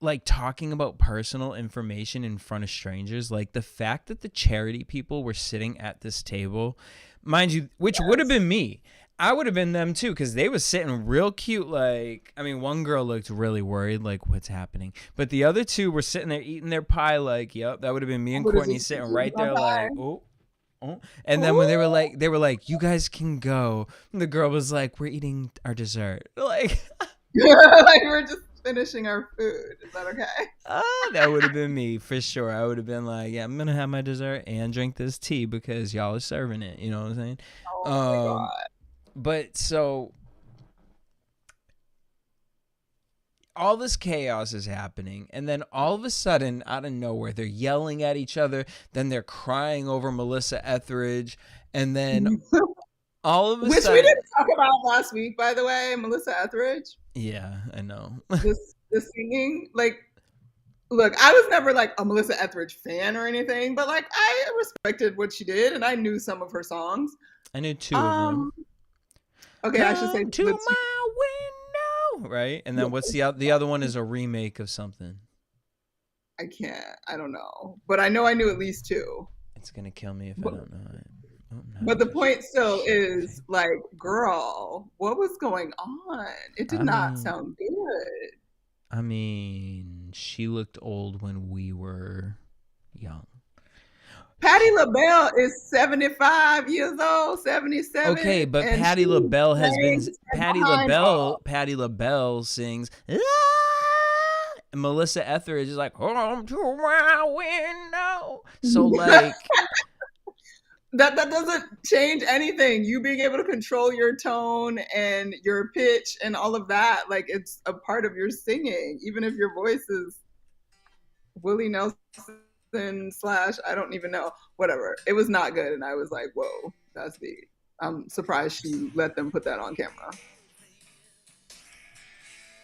like talking about personal information in front of strangers. Like the fact that the charity people were sitting at this table, mind you, which would have been me. I would have been them too, because they was sitting real cute. Like, I mean, one girl looked really worried, like, what's happening? But the other two were sitting there eating their pie, like, yep, that would have been me and Courtney sitting right there, like, oh. And then when they were like, you guys can go. And the girl was like, we're eating our dessert. Like, like we're just finishing our food. Is that okay? That would have been me for sure. I would have been like, yeah, I'm gonna have my dessert and drink this tea because y'all are serving it. You know what I'm saying? Oh my God. But so all this chaos is happening, and then all of a sudden, out of nowhere, they're yelling at each other, then they're crying over Melissa Etheridge, and then all of a sudden... Which we didn't talk about last week, by the way, Melissa Etheridge. Yeah, I know. the singing, like, look, I was never like a Melissa Etheridge fan or anything, but like I respected what she did, and I knew some of her songs. I knew two of them. Okay, I should say to my window, right? And then what's the other one is a remake of something. I don't know, but I know I knew at least two. It's gonna kill me if I don't know it. But the point still is, like, girl, what was going on? It did not sound good. I mean, she looked old when we were young. Patti LaBelle is 75 years old, 77. Okay, but Patti LaBelle has been Patti LaBelle sings and Melissa Etheridge is like, home to my window. So like that doesn't change anything. You being able to control your tone and your pitch and all of that, like it's a part of your singing, even if your voice is Willie Nelson / I don't even know, whatever. It was not good, and I was like, whoa, that's deep. I'm surprised she let them put that on camera.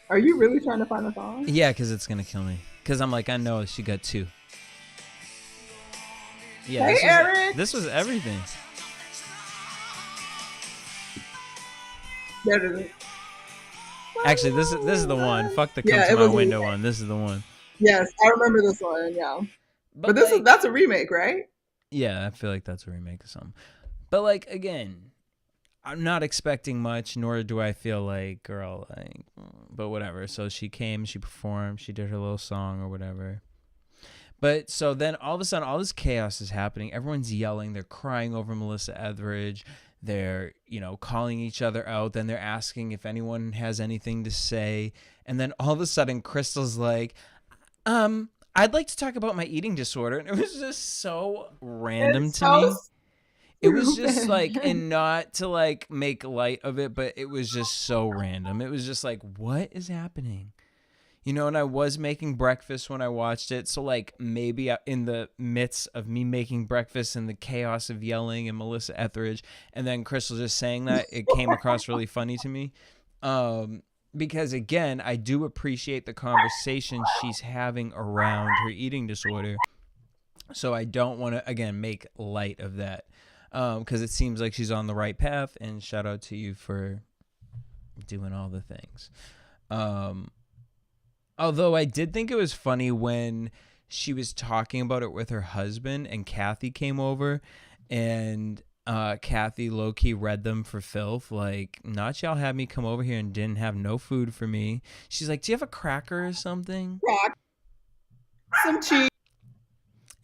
Are you really trying to find a song? Yeah, because it's gonna kill me. Because I'm like, I know she got two. Yeah, hey, Eric. This was everything. There it is. Actually, this is the one. Fuck the come to my window one. This is the one. Yes, I remember this one. Yeah. But that's a remake, right? Yeah, I feel like that's a remake of something. But like again, I'm not expecting much, nor do I feel like, girl, like, but whatever. So she came, she performed, she did her little song or whatever. But so then all of a sudden, all this chaos is happening. Everyone's yelling, they're crying over Melissa Etheridge. They're, calling each other out. Then they're asking if anyone has anything to say. And then all of a sudden, Crystal's like, I'd like to talk about my eating disorder, and it was just so random It's to so me. It was just like, stupid. and not to like make light of it, but it was just so random. It was just like, what is happening? You know, and I was making breakfast when I watched it. So, like, maybe in the midst of me making breakfast and the chaos of yelling and Melissa Etheridge and then Crystal just saying that, it came across really funny to me. Because, again, I do appreciate the conversation she's having around her eating disorder. So I don't want to, again, make light of that. Because it seems like she's on the right path. And shout out to you for doing all the things. Although I did think it was funny when she was talking about it with her husband and Kathy came over and Kathy low-key read them for filth. Like, not y'all had me come over here and didn't have no food for me. She's like, do you have a cracker or something? Some cheese.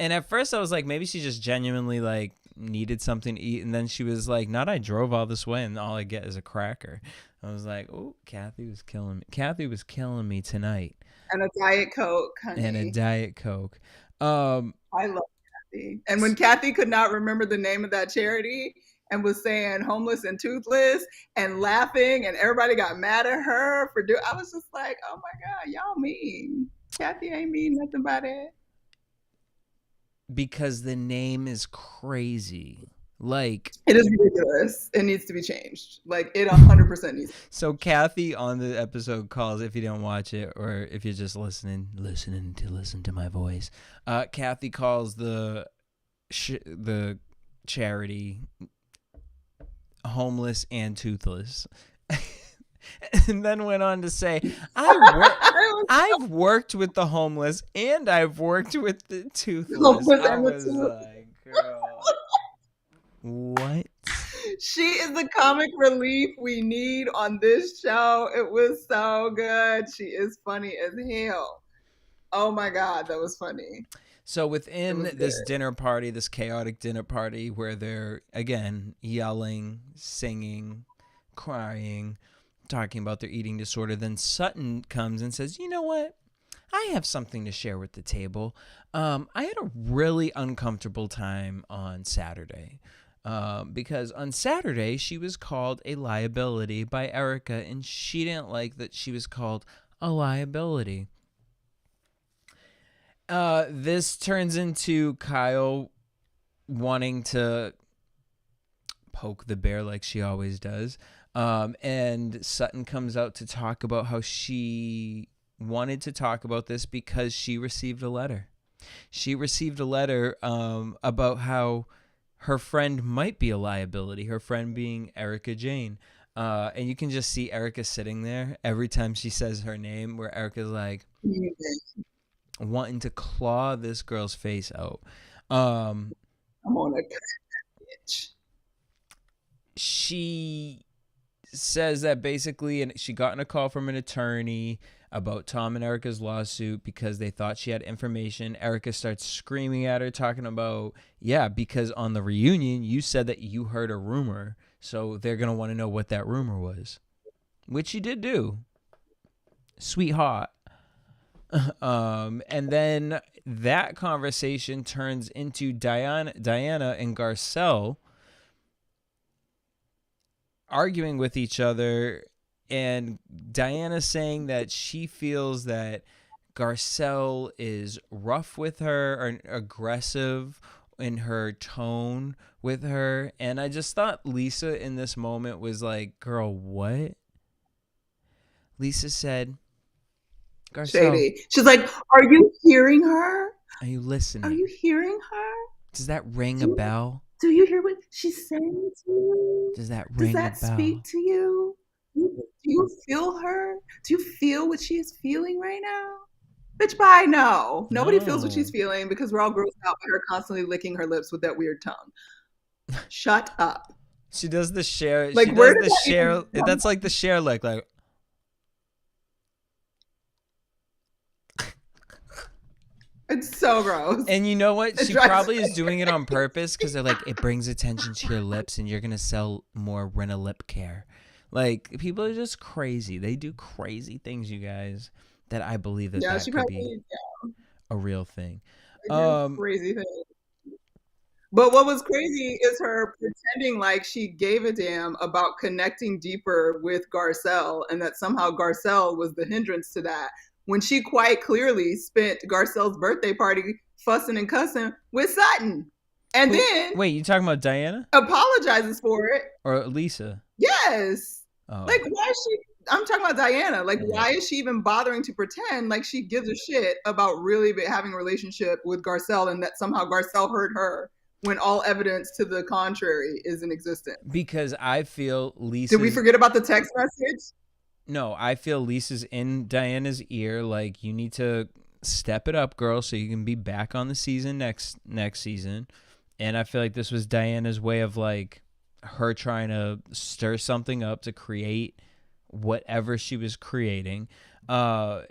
And at first I was like, maybe she just genuinely like needed something to eat. And then she was like, not I drove all this way and all I get is a cracker. I was like, oh, Kathy was killing me. Kathy was killing me tonight. And a Diet Coke, honey. And a Diet Coke. I love Kathy. And when Kathy could not remember the name of that charity and was saying homeless and toothless and laughing and everybody got mad at her for doing, I was just like, oh my God, y'all mean. Kathy ain't mean nothing about it. Because the name is crazy. Like, it is ridiculous. It needs to be changed. Like, it 100% needs. So Kathy on the episode calls, if you don't watch it or if you're just listening to my voice, Kathy calls the charity homeless and toothless. And then went on to say, I've worked with the homeless and I've worked with the toothless. I was like, girl, what? She is the comic relief we need on this show. It was so good. She is funny as hell. Oh my God, that was funny. So within this dinner party, this chaotic dinner party where they're, again, yelling, singing, crying, talking about their eating disorder, then Sutton comes and says, you know what? I have something to share with the table. I had a really uncomfortable time on Saturday. Because on Saturday, she was called a liability by Erica, and she didn't like that she was called a liability. This turns into Kyle wanting to poke the bear like she always does. And Sutton comes out to talk about how she wanted to talk about this because she received a letter. She received a letter about how her friend might be a liability, her friend being Erica Jane. And you can just see Erica sitting there every time she says her name, where Erica's like wanting to claw this girl's face out. I'm on a bitch. She says that basically, and she got a call from an attorney about Tom and Erica's lawsuit because they thought she had information. Erica starts screaming at her, talking about, yeah, because on the reunion, you said that you heard a rumor. So they're going to want to know what that rumor was, which she did do. Sweetheart. And then that conversation turns into Diana and Garcelle arguing with each other, and Diana saying that she feels that Garcelle is rough with her or aggressive in her tone with her. And I just thought Lisa in this moment was like, girl, what? Lisa said, Garcelle, shady. She's like, are you hearing her? Are you listening? Are you hearing her? Does that ring a bell? Do you hear what she's saying to you? Does that ring a bell? Does that speak to you? Do you feel her? Do you feel what she is feeling right now? Bitch, bye, no. Nobody feels what she's feeling because we're all grossed out by her constantly licking her lips with that weird tongue. Shut up. She does the share. Like, she where does did the that share. even come That's like the share lick. Like, it's so gross. and you know what? She probably is doing it on purpose because they're like, it brings attention to your lips and you're going to sell more Rena lip care. Like, people are just crazy. They do crazy things, you guys. that I believe that Yeah, that she could be probably a real thing. did Um, crazy things. But what was crazy is her pretending like she gave a damn about connecting deeper with Garcelle and that somehow Garcelle was the hindrance to that when she quite clearly spent Garcelle's birthday party fussing and cussing with Sutton and who? then Wait, you talking about Diana apologizes for it. or Lisa? Yes. Oh, Like, why is she? I'm talking about Diana. Like, yeah. why is she even bothering to pretend like she gives a shit about really having a relationship with Garcelle and that somehow Garcelle hurt her when all evidence to the contrary is in existence? Because I feel Did we Lisa's forget about the text message? no, I feel Lisa's in Diana's ear. Like, you need to step it up, girl, so you can be back on the season next season. And I feel like this was Diana's way of like her trying to stir something up to create whatever she was creating. And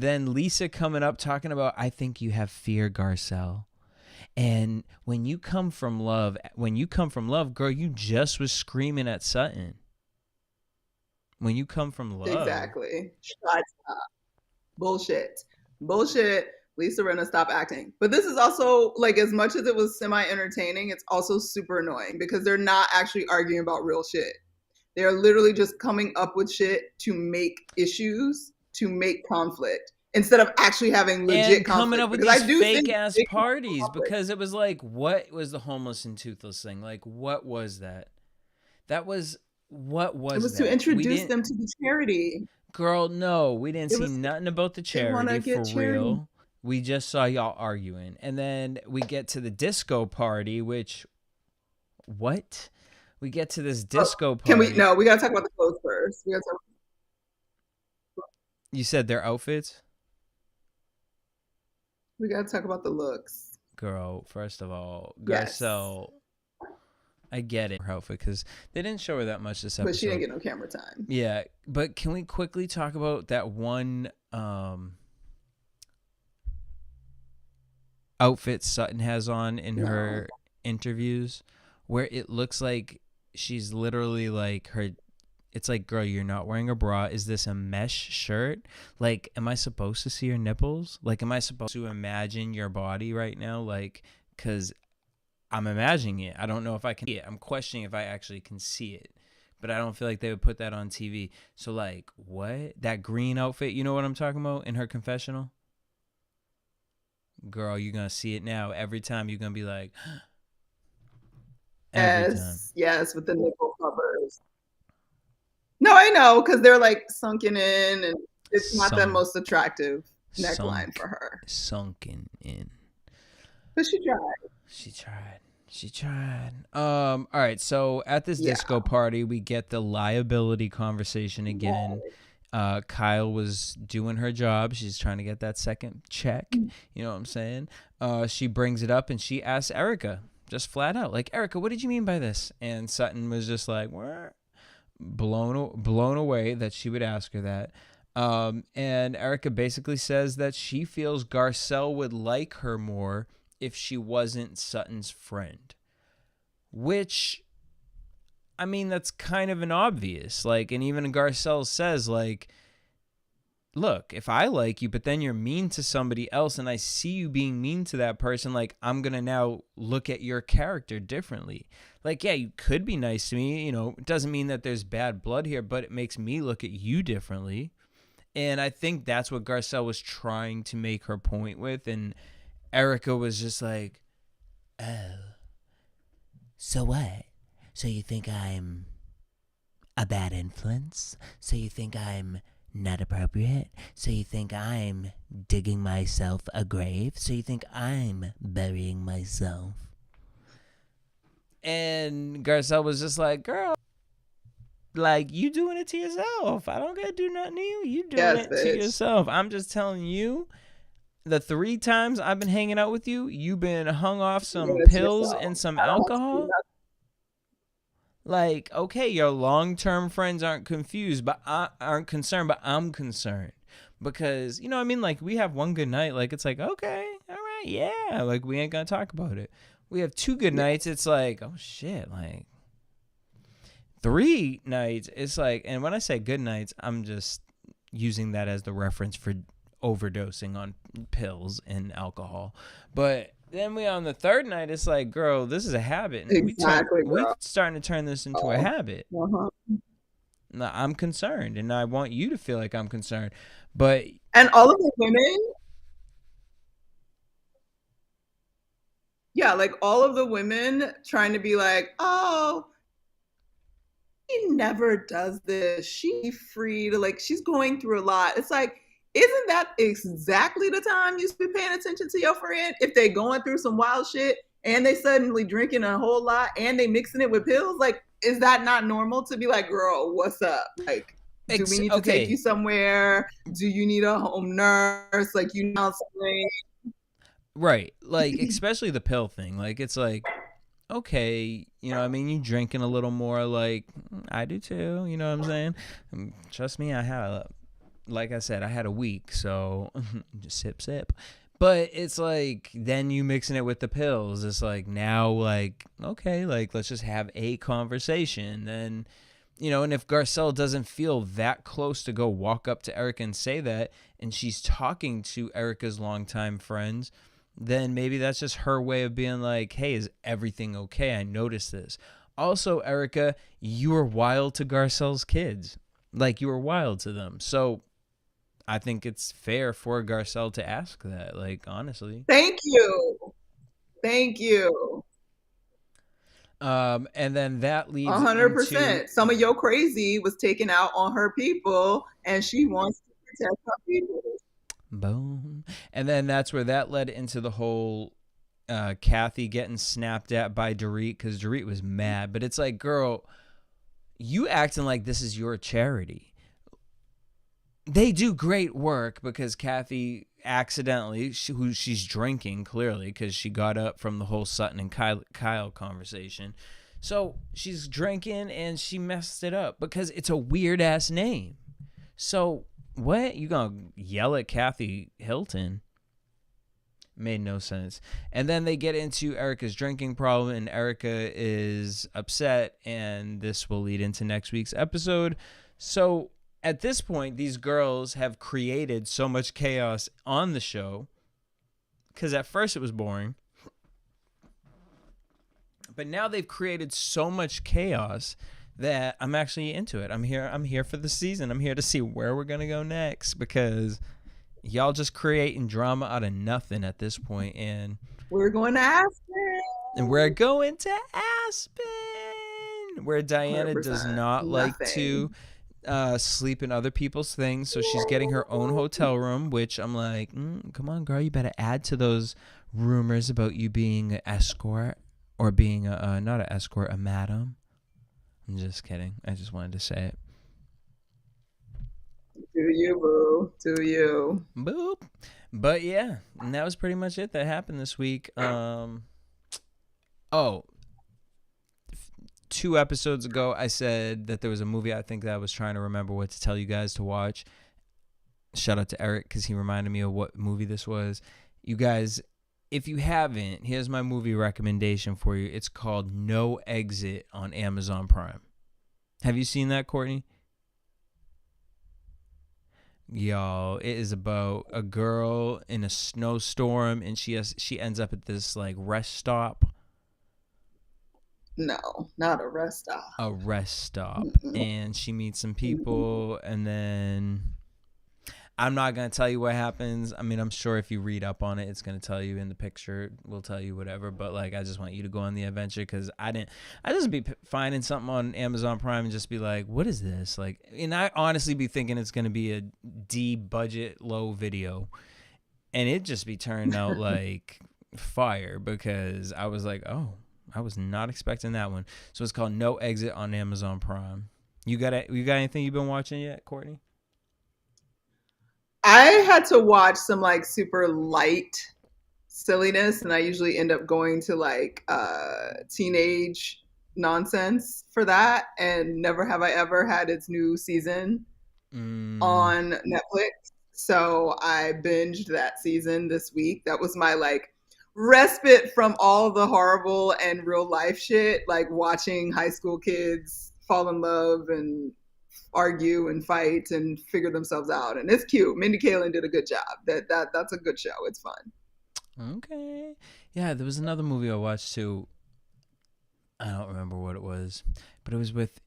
then Lisa coming up talking about, I think you have fear, Garcelle. And when you come from love, girl, you just was screaming at Sutton. When you come from love. Exactly. Shut up. Bullshit. Bullshit. Lisa Rinna, stop acting. But this is also, like, as much as it was semi-entertaining, it's also super annoying because they're not actually arguing about real shit. They're literally just coming up with shit to make issues, to make conflict, instead of actually having legit and conflict. Coming up with because these fake ass parties because it was like, what was the homeless and toothless thing? Like, what was that? What was It was that? to introduce them to the charity. Girl, no, we didn't see nothing about the charity for real. We just saw y'all arguing. And then we get to the disco party, which, what? We get to this disco party. No, we gotta talk about the clothes first. You said their outfits? We gotta talk about the looks. Girl, first of all, Garcelle, yes. I get it, her outfit, because they didn't show her that much this episode. But she didn't get no camera time. Yeah, but can we quickly talk about that one outfit Sutton has on in her interviews, where it looks like she's literally like it's like, girl, you're not wearing a bra. Is this a mesh shirt? Like, am I supposed to see your nipples? Like, am I supposed to imagine your body right now? Like, because I'm imagining it. I don't know if I can see it. I'm questioning if I actually can see it. But I don't feel like they would put that on TV. So, like, what? That green outfit, you know what I'm talking about in her confessional? Girl, you're going to see it now. Every time you're going to be like, yes, with the nipple covers. No, I know, because they're like sunken in, and it's not the most attractive neckline for her. Sunken in. But she tried. She tried. All right, so at this disco party, we get the liability conversation again. Kyle was doing her job. She's trying to get that second check. You know what I'm saying? She brings it up and she asks Erica, just flat out, like, Erica, what did you mean by this? And Sutton was just like, what? Blown away that she would ask her that. And Erica basically says that she feels Garcelle would like her more if she wasn't Sutton's friend. Which, I mean, that's kind of an obvious. Like, and even Garcelle says, like, look, if I like you, but then you're mean to somebody else and I see you being mean to that person, like, I'm going to now look at your character differently. Like, yeah, you could be nice to me. You know, it doesn't mean that there's bad blood here, but it makes me look at you differently. And I think that's what Garcelle was trying to make her point with. And Erica was just like, oh, so what? So you think I'm a bad influence? So you think I'm not appropriate? So you think I'm digging myself a grave? So you think I'm burying myself? And Garcelle was just like, girl, like, you doing it to yourself. I don't gotta do nothing to you. You doing it to yourself. I'm just telling you, the 3 times I've been hanging out with you, you've been hung off some pills and some alcohol. Like, okay, your long-term friends aren't confused, but aren't concerned, but I'm concerned. Because, you know what I mean? Like, we have one good night. Like, it's like, okay, all right, yeah. Like, we ain't gonna talk about it. We have 2 good nights. It's like, oh, shit. Like, 3 nights. It's like, and when I say good nights, I'm just using that as the reference for overdosing on pills and alcohol. But then we on the third night, it's like, girl, this is a habit, and Exactly, we girl. starting to turn this into a habit. Uh-huh. Now, I'm concerned, and I want you to feel like I'm concerned. But And all of the women, yeah, like all of the women trying to be like, oh, she never does this. She free to like, she's going through a lot. It's like, isn't that exactly the time you should be paying attention to your friend? If they going through some wild shit and they suddenly drinking a whole lot and they mixing it with pills, like, is that not normal to be like, girl, what's up? Like, do we need to take you somewhere? Do you need a home nurse? Like, you know something? Right. Like, especially the pill thing. Like, it's like, okay, you know, I mean, you drinking a little more, like, I do too, you know what I'm saying? Trust me, like I said, I had a week, so just sip. But it's like, then you mixing it with the pills. It's like, now, like, okay, like, let's just have a conversation. Then, you know, and if Garcelle doesn't feel that close to go walk up to Erica and say that, and she's talking to Erica's longtime friends, then maybe that's just her way of being like, hey, is everything okay? I noticed this. Also, Erica, you were wild to Garcelle's kids. Like, you were wild to them. So I think it's fair for Garcelle to ask that, like, honestly. Thank you. Thank you. And then that leads 100%. Some of your crazy was taken out on her people, and she wants to protect her people. Boom. And then that's where that led into the whole Kathy getting snapped at by Dorit, because Dorit was mad. But it's like, girl, you acting like this is your charity. They do great work because Kathy accidentally, who she's drinking clearly because she got up from the whole Sutton and Kyle conversation. So she's drinking and she messed it up because it's a weird ass name. So what? You gonna yell at Kathy Hilton? Made no sense. And then they get into Erica's drinking problem, and Erica is upset, and this will lead into next week's episode. So at this point, these girls have created so much chaos on the show, because at first it was boring, but now they've created so much chaos that I'm actually into it. I'm here for the season. I'm here to see where we're gonna go next, because y'all just creating drama out of nothing at this point, and we're going to Aspen. And we're going to Aspen, where Diana does not like to sleep in other people's things, so she's getting her own hotel room, which I'm like, come on, girl, you better add to those rumors about you being an escort, or being not an escort, a madam. I'm just kidding. I just wanted to say it. Do you, boo? Do you? Boop. But yeah, and that was pretty much it that happened this week. 2 episodes ago, I said that there was a movie I think that I was trying to remember what to tell you guys to watch. Shout out to Eric, because he reminded me of what movie this was. You guys, if you haven't, here's my movie recommendation for you. It's called No Exit on Amazon Prime. Have you seen that, Courtney? Y'all, it is about a girl in a snowstorm, and she ends up at this like rest stop. No, not a rest stop. A rest stop. And she meets some people, and then I'm not going to tell you what happens. I mean, I'm sure if you read up on it, it's going to tell you in the picture. We'll tell you whatever. But, like, I just want you to go on the adventure, because I just be finding something on Amazon Prime and just be like, what is this? Like, and I honestly be thinking it's going to be a D budget low video. And it just be turned out like fire, because I was like, oh, I was not expecting that one. So it's called No Exit on Amazon Prime. You got anything you've been watching yet, Courtney? I had to watch some like super light silliness, and I usually end up going to like teenage nonsense for that. And Never Have I Ever had its new season on Netflix. So I binged that season this week. That was my like respite from all the horrible and real life shit, like watching high school kids fall in love and argue and fight and figure themselves out, and it's cute. Mindy Kaling did a good job. That's a good show. It's fun. Okay. Yeah, there was another movie I watched too. I don't remember what it was, but it was with.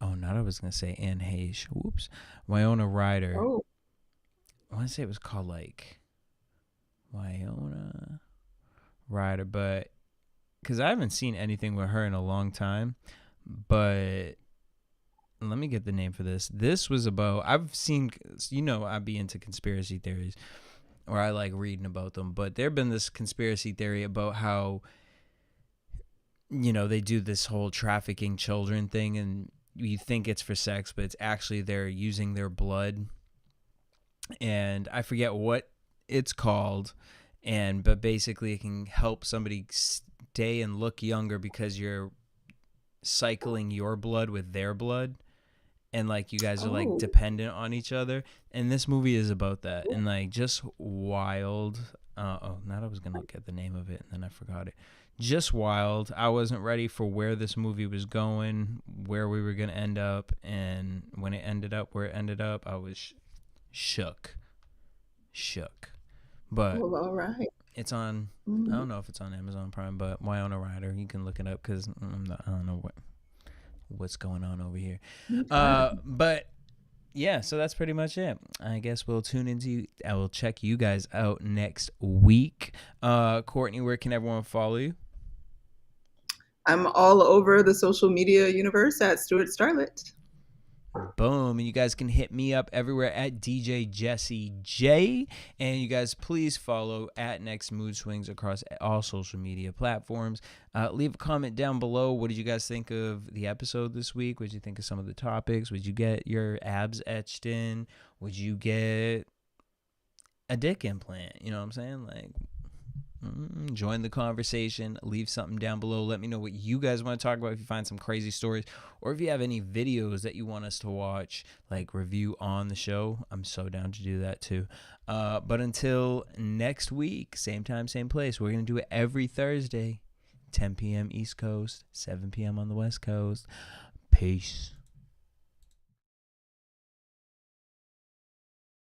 Oh, not I was gonna say Anne Heche. Whoops, Winona Ryder. Oh, I want to say it was called like Winona Ryder, but because I haven't seen anything with her in a long time. But let me get the name for this. This was about, I've seen, I'd be into conspiracy theories, or I like reading about them. But there been this conspiracy theory about how, they do this whole trafficking children thing, and you think it's for sex, but it's actually they're using their blood. And I forget what it's called, but basically it can help somebody stay and look younger because you're cycling your blood with their blood, and like you guys are like oh, dependent on each other. And this movie is about that, and like just wild. Not I was gonna get the name of it and then I forgot it. Just wild. I wasn't ready for where this movie was going, where we were gonna end up, and when it ended up where it ended up, I was shook. But well, all right. it's on. I Mm, don't know if it's on Amazon Prime, but Winona Ryder, you can look it up because I don't know what's going on over here. okay. But yeah, so that's pretty much it. I guess we'll tune into. I will check you guys out next week. Courtney, where can everyone follow you? I'm all over the social media universe at Stuart Starlet. Boom. And you guys can hit me up everywhere at DJ Jesse J. And you guys please follow at Next Mood Swings across all social media platforms. Leave a comment down below. What did you guys think of the episode this week? What did you think of some of the topics? Would you get your abs etched in? Would you get a dick implant? You know what I'm saying? Like, join the conversation. Leave something down below. Let me know what you guys want to talk about. If you find some crazy stories, or if you have any videos that you want us to watch, like review on the show, I'm so down to do that too. But until next week, same time, same place. We're gonna do it every Thursday, 10 p.m. East Coast, 7 p.m. on the West Coast. Peace.